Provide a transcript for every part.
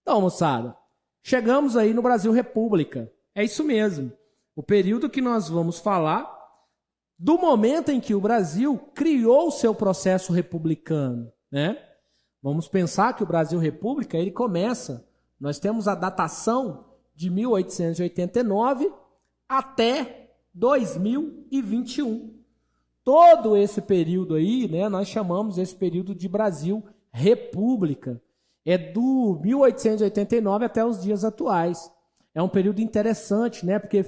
Então, moçada, chegamos aí no Brasil República. É isso mesmo. O período que nós vamos falar do momento em que o Brasil criou o seu processo republicano, né? Vamos pensar que o Brasil República, ele começa, nós temos a datação de 1889 até 2021. Todo esse período aí, né, nós chamamos esse período de Brasil República. É do 1889 até os dias atuais. É um período interessante, né, porque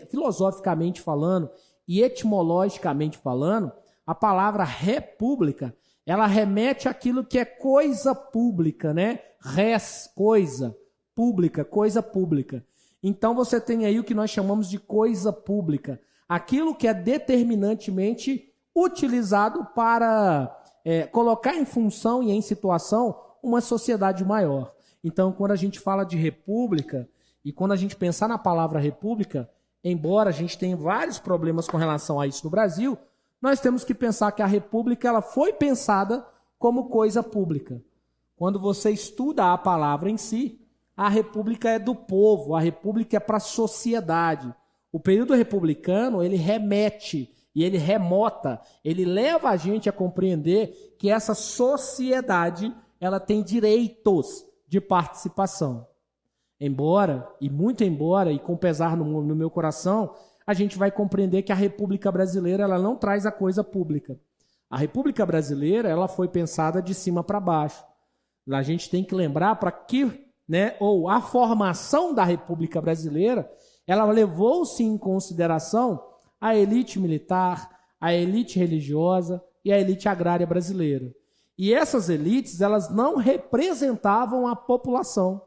filosoficamente falando e etimologicamente falando, a palavra república, ela remete àquilo que é coisa pública, né? Res, coisa, pública, coisa pública. Então você tem aí o que nós chamamos de coisa pública. Aquilo que é determinantemente utilizado para colocar em função e em situação uma sociedade maior. Então, quando a gente fala de república, e quando a gente pensar na palavra república, embora a gente tenha vários problemas com relação a isso no Brasil, nós temos que pensar que a república ela foi pensada como coisa pública. Quando você estuda a palavra em si, a república é do povo, a república é para a sociedade. O período republicano, ele remete e ele remota, ele leva a gente a compreender que essa sociedade, ela tem direitos de participação. Embora, e muito embora, e com pesar no meu coração, a gente vai compreender que a República Brasileira ela não traz a coisa pública. A República Brasileira ela foi pensada de cima para baixo. A gente tem que lembrar para que, né, ou a formação da República Brasileira, ela levou-se em consideração a elite militar, a elite religiosa e a elite agrária brasileira. E essas elites, elas não representavam a população.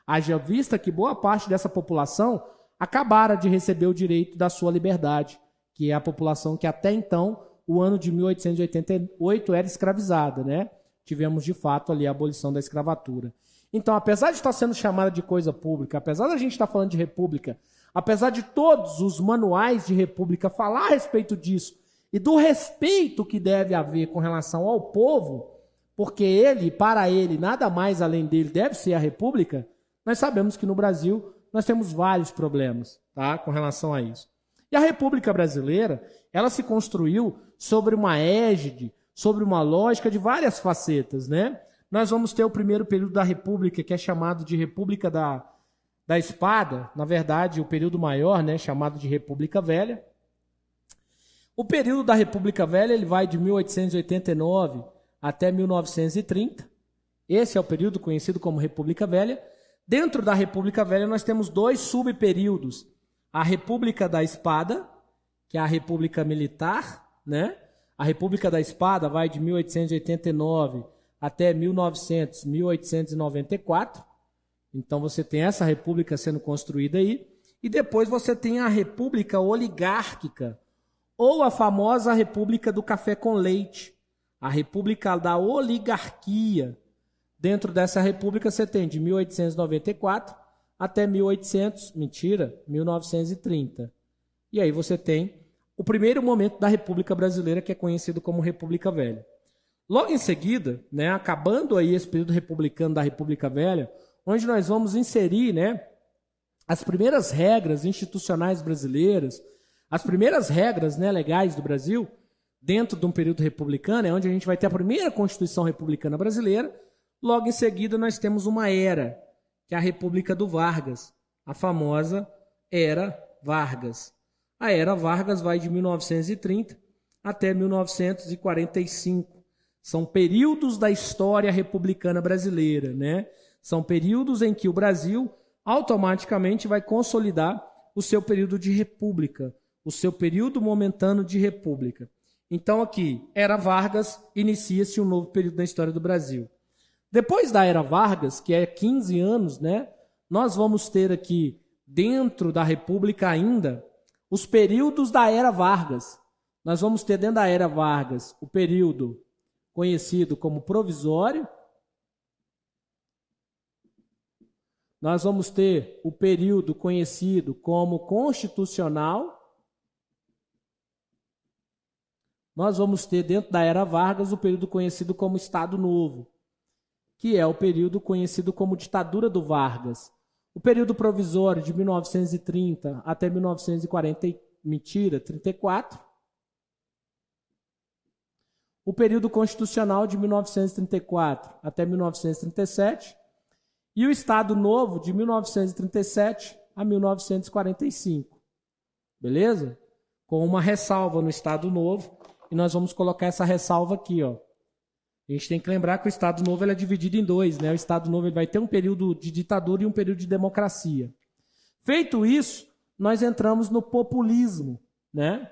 Haja vista que boa parte dessa população acabara de receber o direito da sua liberdade, que é a população que até então, o ano de 1888, era escravizada, né? Tivemos, de fato, ali a abolição da escravatura. Então, apesar de estar sendo chamada de coisa pública, apesar da gente estar falando de república, apesar de todos os manuais de república falar a respeito disso e do respeito que deve haver com relação ao povo, porque ele, para ele, nada mais além dele deve ser a república, nós sabemos que no Brasil nós temos vários problemas, tá, com relação a isso. E a República Brasileira, ela se construiu sobre uma égide, sobre uma lógica de várias facetas, né? Nós vamos ter o primeiro período da República, que é chamado de República da Espada, na verdade, o período maior, né, chamado de República Velha. O período da República Velha, ele vai de 1889 até 1930. Esse é o período conhecido como República Velha. Dentro da República Velha, nós temos dois subperíodos. A República da Espada, que é a República Militar, né? A República da Espada vai de 1889 até 1894. Então, você tem essa república sendo construída aí. E depois você tem a República Oligárquica, ou a famosa República do Café com Leite, a República da Oligarquia. Dentro dessa república você tem de 1894 até 1930. E aí você tem o primeiro momento da República Brasileira, que é conhecido como República Velha. Logo em seguida, né, acabando aí esse período republicano da República Velha, onde nós vamos inserir, né, as primeiras regras institucionais brasileiras, as primeiras regras, né, legais do Brasil, dentro de um período republicano, é onde a gente vai ter a primeira Constituição Republicana Brasileira. Logo em seguida, nós temos uma era, que é a República do Vargas, a famosa Era Vargas. A Era Vargas vai de 1930 até 1945. São períodos da história republicana brasileira, né? São períodos em que o Brasil automaticamente vai consolidar o seu período de república, o seu período momentâneo de república. Então aqui, Era Vargas, inicia-se um novo período da história do Brasil. Depois da Era Vargas, que é 15 anos, né, nós vamos ter aqui, dentro da República ainda, os períodos da Era Vargas. Nós vamos ter dentro da Era Vargas o período conhecido como provisório. Nós vamos ter o período conhecido como constitucional. Nós vamos ter dentro da Era Vargas o período conhecido como Estado Novo, que é o período conhecido como ditadura do Vargas. O período provisório de 1930 até 1934. O período constitucional de 1934 até 1937. E o Estado Novo de 1937 a 1945. Beleza? Com uma ressalva no Estado Novo. E nós vamos colocar essa ressalva aqui, ó. A gente tem que lembrar que o Estado Novo ele é dividido em dois, né? O Estado Novo ele vai ter um período de ditadura e um período de democracia. Feito isso, nós entramos no populismo, né?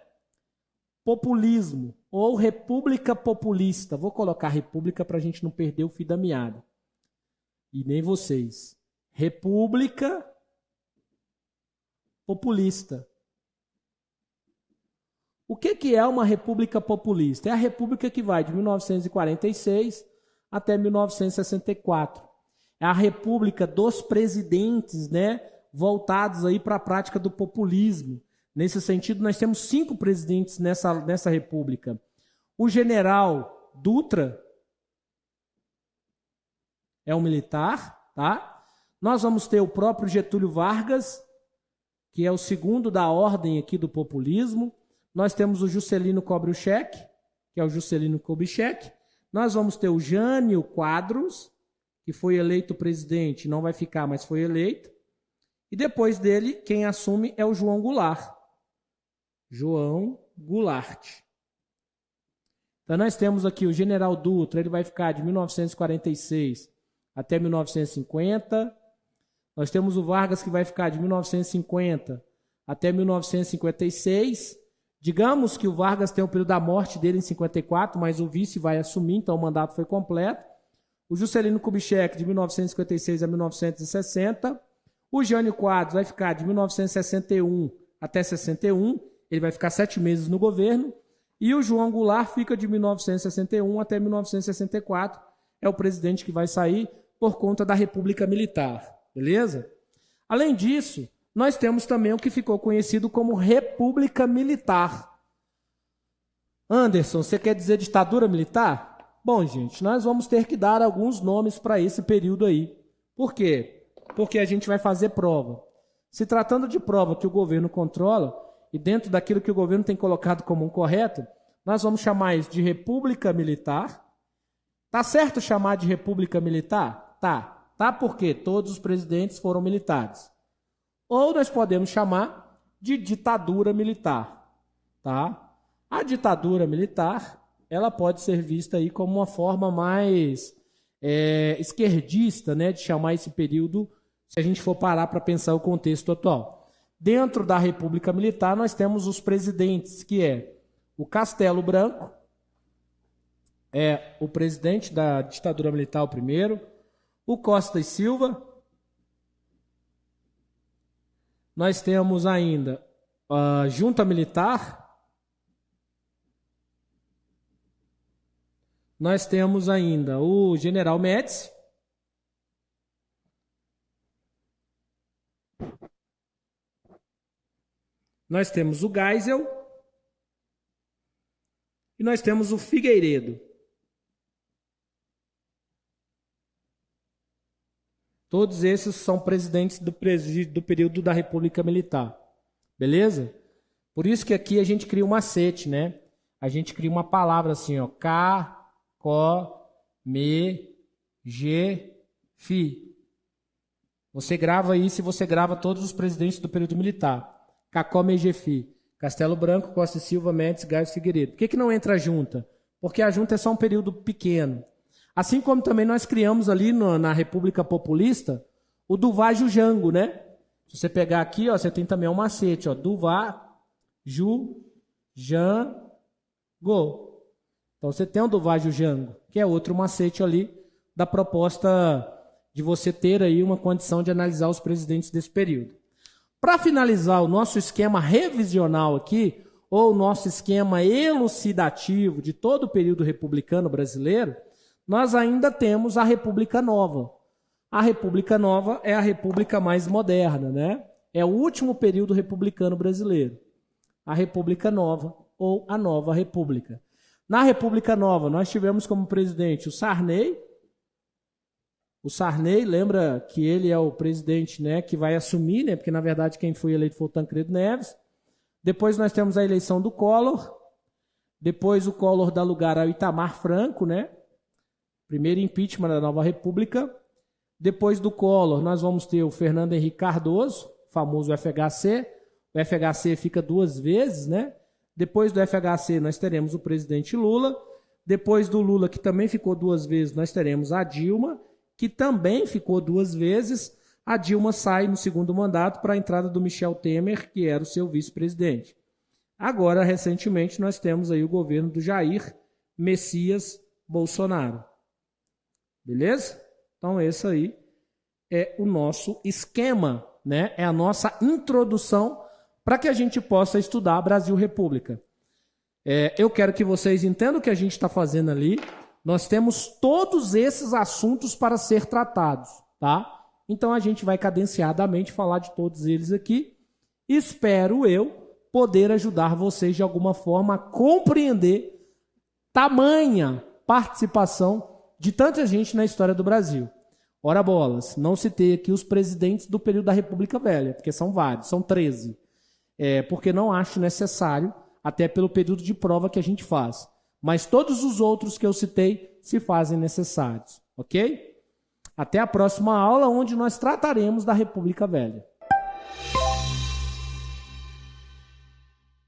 Populismo ou república populista. Vou colocar república para a gente não perder o fio da meada. E nem vocês. República populista. O que é uma república populista? É a república que vai de 1946 até 1964. É a república dos presidentes, né, voltados aí para a prática do populismo. Nesse sentido, nós temos 5 presidentes nessa república. O general Dutra é um militar, tá? Nós vamos ter o próprio Getúlio Vargas, que é o segundo da ordem aqui do populismo. Nós temos o Juscelino Kubitschek, que é o Juscelino Kubitschek. Nós vamos ter o Jânio Quadros, que foi eleito presidente, não vai ficar, mas foi eleito. E depois dele, quem assume é o João Goulart. João Goulart. Então nós temos aqui o general Dutra, ele vai ficar de 1946 até 1950. Nós temos o Vargas, que vai ficar de 1950 até 1956. Digamos que o Vargas tem o período da morte dele em 54, mas o vice vai assumir, então o mandato foi completo. O Juscelino Kubitschek, de 1956 a 1960. O Jânio Quadros vai ficar de 1961 até 61. Ele vai ficar 7 meses no governo. E o João Goulart fica de 1961 até 1964. É o presidente que vai sair por conta da República Militar. Beleza? Além disso, nós temos também o que ficou conhecido como República Militar. Anderson, você quer dizer ditadura militar? Bom, gente, nós vamos ter que dar alguns nomes para esse período aí. Por quê? Porque a gente vai fazer prova. Se tratando de prova que o governo controla, e dentro daquilo que o governo tem colocado como um correto, nós vamos chamar isso de República Militar. Tá certo chamar de República Militar? Tá. Tá porque todos os presidentes foram militares. Ou nós podemos chamar de ditadura militar, tá? A ditadura militar, ela pode ser vista aí como uma forma mais esquerdista, né, de chamar esse período, se a gente for parar para pensar o contexto atual. Dentro da República Militar, nós temos os presidentes, que é o Castelo Branco, é o presidente da ditadura militar, o primeiro, o Costa e Silva. Nós temos ainda a Junta Militar. Nós temos ainda o General Médici. Nós temos o Geisel. E nós temos o Figueiredo. Todos esses são presidentes do período da República Militar. Beleza? Por isso que aqui a gente cria um macete, né? A gente cria uma palavra assim, ó. K, CO, ME, G, FI. Você grava isso e você grava todos os presidentes do período militar. K, ME, G, FI. Castelo Branco, Costa e Silva, Médici, Geisel, Figueiredo. Por que não entra a junta? Porque a junta é só um período pequeno. Assim como também nós criamos ali na República Populista o Duvá Jango, né? Se você pegar aqui, ó, você tem também um macete, ó, Duvá Jango. Então você tem o Duvá Jango, que é outro macete ali da proposta de você ter aí uma condição de analisar os presidentes desse período. Para finalizar o nosso esquema revisional aqui, ou o nosso esquema elucidativo de todo o período republicano brasileiro, nós ainda temos a República Nova. A República Nova é a república mais moderna, né? É o último período republicano brasileiro. A República Nova ou a Nova República. Na República Nova, nós tivemos como presidente o Sarney, O Sarney, lembra que ele é o presidente, né, que vai assumir, né, porque na verdade quem foi eleito foi o Tancredo Neves. Depois nós temos a eleição do Collor. Depois o Collor dá lugar ao Itamar Franco, né? Primeiro impeachment da nova república. Depois do Collor nós vamos ter o Fernando Henrique Cardoso, famoso FHC. O FHC fica 2 vezes, né? Depois do FHC nós teremos o presidente Lula. Depois do Lula, que também ficou 2 vezes, nós teremos a Dilma, que também ficou 2 vezes. A Dilma sai no segundo mandato para a entrada do Michel Temer, que era o seu vice-presidente. Agora, recentemente, nós temos aí o governo do Jair Messias Bolsonaro. Beleza? Então, esse aí é o nosso esquema, né? É a nossa introdução para que a gente possa estudar Brasil República. Eu quero que vocês entendam o que a gente está fazendo ali. Nós temos todos esses assuntos para ser tratados, tá? Então a gente vai cadenciadamente falar de todos eles aqui. Espero eu poder ajudar vocês de alguma forma a compreender tamanha participação de tanta gente na história do Brasil. Ora bolas, não citei aqui os presidentes do período da República Velha, porque são vários, são 13. Porque não acho necessário, até pelo período de prova que a gente faz. Mas todos os outros que eu citei se fazem necessários, ok? Até a próxima aula, onde nós trataremos da República Velha.